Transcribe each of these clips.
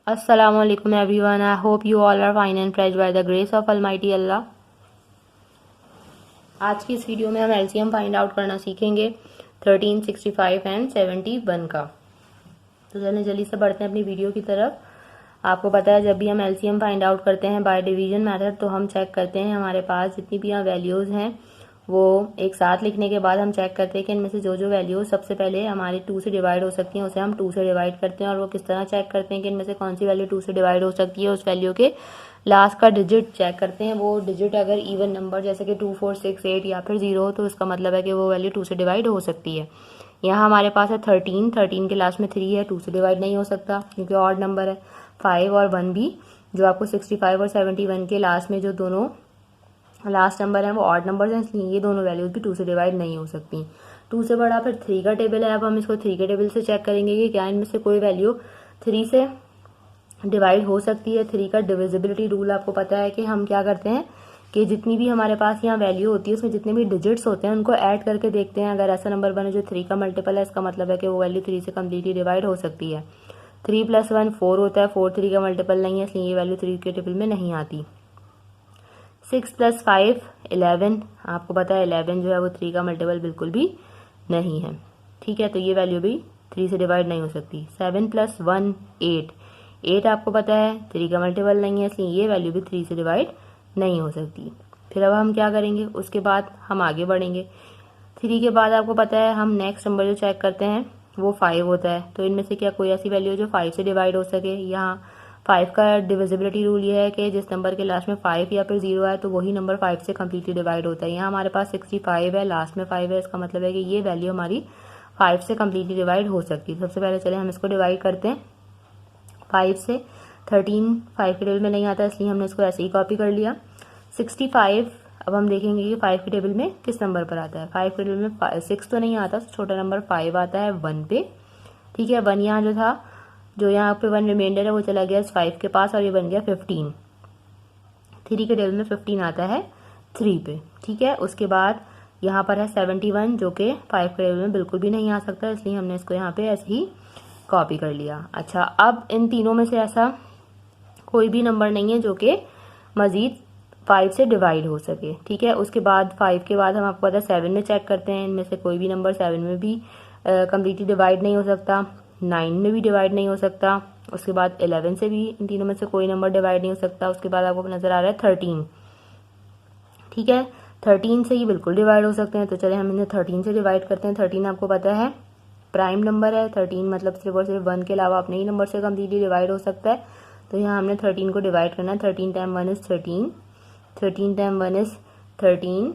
Assalamu alaikum everyone. I hope you all are fine and praised by the grace of Almighty Allah. आज की इस video में हम LCM find out करना सीखेंगे 13, 65 एंड 71 का। तो चलिए जल्दी से बढ़ते हैं अपनी वीडियो की तरफ। आपको पता है जब भी हम एलसीएम फाइंड आउट करते हैं बाय डिवीजन मेथड तो हम चेक करते हैं हमारे पास जितनी भी यहाँ वैल्यूज़ हैं वो एक साथ लिखने के बाद हम चेक करते हैं कि इनमें से जो जो वैल्यूज सबसे पहले हमारी 2 से डिवाइड हो सकती हैं उसे हम 2 से डिवाइड करते हैं। और वो किस तरह चेक करते हैं कि इनमें से कौन सी वैल्यू 2 से डिवाइड हो सकती है, उस वैल्यू के लास्ट का डिजिट चेक करते हैं। वो डिजिट अगर इवन नंबर जैसे कि 2, 4, 6, 8 या फिर 0 हो तो उसका मतलब है कि वो वैल्यू 2 से डिवाइड हो सकती है। यहाँ हमारे पास है 13 के लास्ट में 3 है, 2 से डिवाइड नहीं हो सकता क्योंकि ऑड नंबर है। 5 और 1 भी जो आपको 65 और 71 के लास्ट में जो दोनों लास्ट नंबर है वो ऑड नंबर है, इसलिए ये दोनों वैल्यूज भी 2 से डिवाइड नहीं हो सकती। 2 से बड़ा फिर 3 का टेबल है। अब हम इसको 3 के टेबल से चेक करेंगे कि क्या इनमें से कोई वैल्यू 3 से डिवाइड हो सकती है। 3 का डिविजिबिलिटी रूल आपको पता है कि हम क्या करते हैं कि जितनी भी हमारे पास यहाँ वैल्यू होती है उसमें जितने भी डिजिट्स होते हैं उनको ऐड करके देखते हैं। अगर ऐसा नंबर बने जो 3 का मल्टीपल है इसका मतलब है कि वो वैल्यू 3 से कम्प्लीटली डिवाइड हो सकती है। 3 + 1 4 होता है, 4 3 का मल्टीपल नहीं है इसलिए ये वैल्यू 3 के टेबल में नहीं आती। 6 + 5 11, आपको पता है 11 जो है वो 3 का मल्टीपल बिल्कुल भी नहीं है। ठीक है, तो ये वैल्यू भी 3 से डिवाइड नहीं हो सकती। 7 + 1 8, 8 आपको पता है 3 का मल्टीपल नहीं है इसलिए ये वैल्यू भी 3 से डिवाइड नहीं हो सकती। फिर अब हम क्या करेंगे, उसके बाद हम आगे बढ़ेंगे। 3 के बाद आपको पता है हम नेक्स्ट नंबर जो चेक करते हैं वो 5 होता है। तो इनमें से क्या कोई ऐसी वैल्यू जो 5 से डिवाइड हो सके। यहाँ 5 का डिविजिबिलिटी रूल ये है कि जिस नंबर के लास्ट में 5 या फिर 0 है तो वही नंबर 5 से कम्प्लीटली डिवाइड होता है। यहाँ हमारे पास 65 है, लास्ट में 5 है, इसका मतलब है कि ये वैल्यू हमारी 5 से कम्प्लीटली डिवाइड हो सकती है। सबसे पहले चले हम इसको डिवाइड करते हैं 5 से। 13 5 के टेबल में नहीं आता इसलिए हमने इसको ऐसे ही कॉपी कर लिया। 65 अब हम देखेंगे कि 5 के टेबल में किस नंबर पर आता है। 5 के टेबल में 6 तो नहीं आता, छोटा नंबर 5 आता है 1 पे। ठीक है, 1 यहाँ जो था जो यहाँ पे 1 रिमाइंडर है वो चला गया 5 के पास और ये बन गया 15। 3 के टेबल में 15 आता है 3 पे। ठीक है, उसके बाद यहाँ पर है 71 जो कि 5 के टेबल में बिल्कुल भी नहीं आ सकता इसलिए हमने इसको यहाँ पे ऐसे ही कॉपी कर लिया। अच्छा, अब इन तीनों में से ऐसा कोई भी नंबर नहीं है जो कि मजीद 5 से डिवाइड हो सके। ठीक है, उसके बाद 5 के बाद हम आपको पता है 7 में चेक करते हैं। इनमें से कोई भी नंबर 7 में भी कम्प्लीटली डिवाइड नहीं हो सकता, 9 में भी डिवाइड नहीं हो सकता, उसके बाद 11 से भी इन तीनों में से कोई नंबर डिवाइड नहीं हो सकता। उसके बाद आपको नजर आ रहा है 13। ठीक है, 13 से ये बिल्कुल डिवाइड हो सकते हैं। तो चले हम इन्हें 13 से डिवाइड करते हैं। 13 आपको पता है प्राइम नंबर है। 13 मतलब सिर्फ और सिर्फ 1 के अलावा अपने ही नंबर से कम्प्लीटली डिवाइड हो सकता है। तो यहाँ हमने 13 को डिवाइड करना है। 13 टाइम 1 इज 13, 13 टाइम 1 इज 13।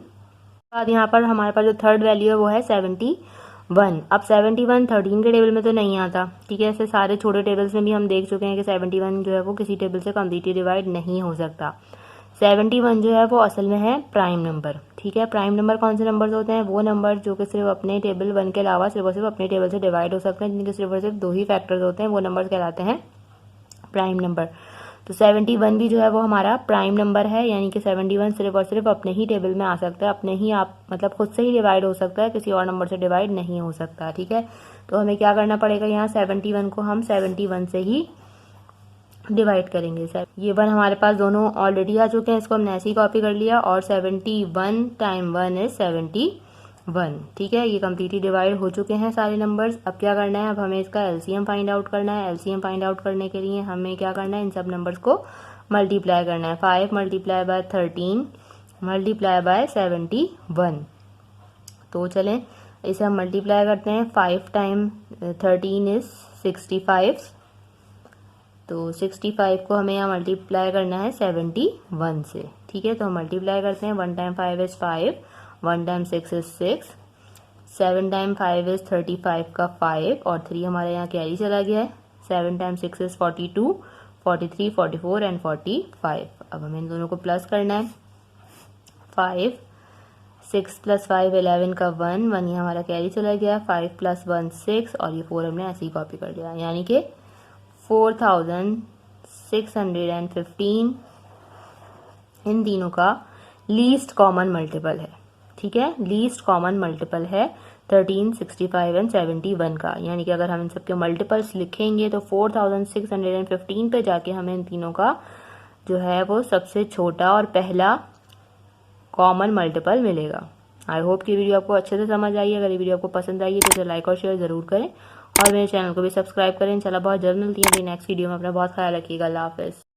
बाद यहाँ पर हमारे पास जो थर्ड वैल्यू है वो है 71। अब 71 13 के टेबल में तो नहीं आता। ठीक है, ऐसे सारे छोटे टेबल्स में भी हम देख चुके हैं कि 71 जो है वो किसी टेबल से कम्प्लीटली डिवाइड नहीं हो सकता। 71 जो है वो असल में है प्राइम नंबर। ठीक है, प्राइम नंबर कौन से नंबर्स होते हैं, वो नंबर जो कि सिर्फ अपने टेबल 1 के अलावा सिर्फ और सिर्फ अपने टेबल से डिवाइड हो सकते हैं, जिनके सिर्फ और सिर्फ 2 ही फैक्टर्स होते हैं, वो नंबर्स कहलाते हैं प्राइम नंबर। तो 71 भी जो है वो हमारा प्राइम नंबर है, यानी कि 71 सिर्फ और सिर्फ अपने ही टेबल में आ सकता है, अपने ही आप मतलब खुद से ही डिवाइड हो सकता है, किसी और नंबर से डिवाइड नहीं हो सकता। ठीक है, तो हमें क्या करना पड़ेगा, यहाँ 71 को हम 71 से ही डिवाइड करेंगे। ये 1 हमारे पास दोनों ऑलरेडी आ चुके हैं, इसको हमने ऐसे ही कॉपी कर लिया। और 71 टाइम 1 इज 71। ठीक है, ये कम्प्लीटली डिवाइड हो चुके हैं सारे नंबर्स। अब क्या करना है, अब हमें इसका एलसीएम फाइंड आउट करना है। एलसीएम फाइंड आउट करने के लिए हमें क्या करना है, इन सब नंबर्स को मल्टीप्लाई करना है। 5 मल्टीप्लाई बाय 13 मल्टीप्लाई बाय 71। तो चलें इसे हम मल्टीप्लाई करते हैं। 5 टाइम 13 इज 65। तो 65 को हमें यहाँ मल्टीप्लाई करना है 71 से। ठीक है, तो हम मल्टीप्लाई करते हैं। 1 time 5 is 5, 1 time 6 is 6, 7 time 5 is 35 का 5 और 3 हमारे यहाँ कैरी चला गया है। 7 टाइम 6 इज 42, 43, 44 एंड 45। अब हमें इन दोनों को प्लस करना है। 5 6 + 5 11 का 1 1 ये हमारा कैरी चला गया। 5 + 1 6 और ये 4 हमने ऐसे ही कॉपी कर लिया, यानी कि 4615 इन तीनों का लीस्ट कॉमन मल्टीपल है। ठीक है, लीस्ट कॉमन मल्टीपल है 1365 एंड 71 का। यानी कि अगर हम इन सबके मल्टीपल्स लिखेंगे तो 4615 पे जाके हमें इन तीनों का जो है वो सबसे छोटा और पहला कॉमन मल्टीपल मिलेगा। आई होप कि वीडियो आपको अच्छे से समझ आई है। अगर ये वीडियो आपको पसंद आई है तो इसे लाइक और शेयर जरूर करें और मेरे चैनल को भी सब्सक्राइब करें। इंशाल्लाह बहुत जल्द मिलती है नेक्स्ट वीडियो में। अपना बहुत ख्याल रखिएगा। अल्लाह हाफिज़।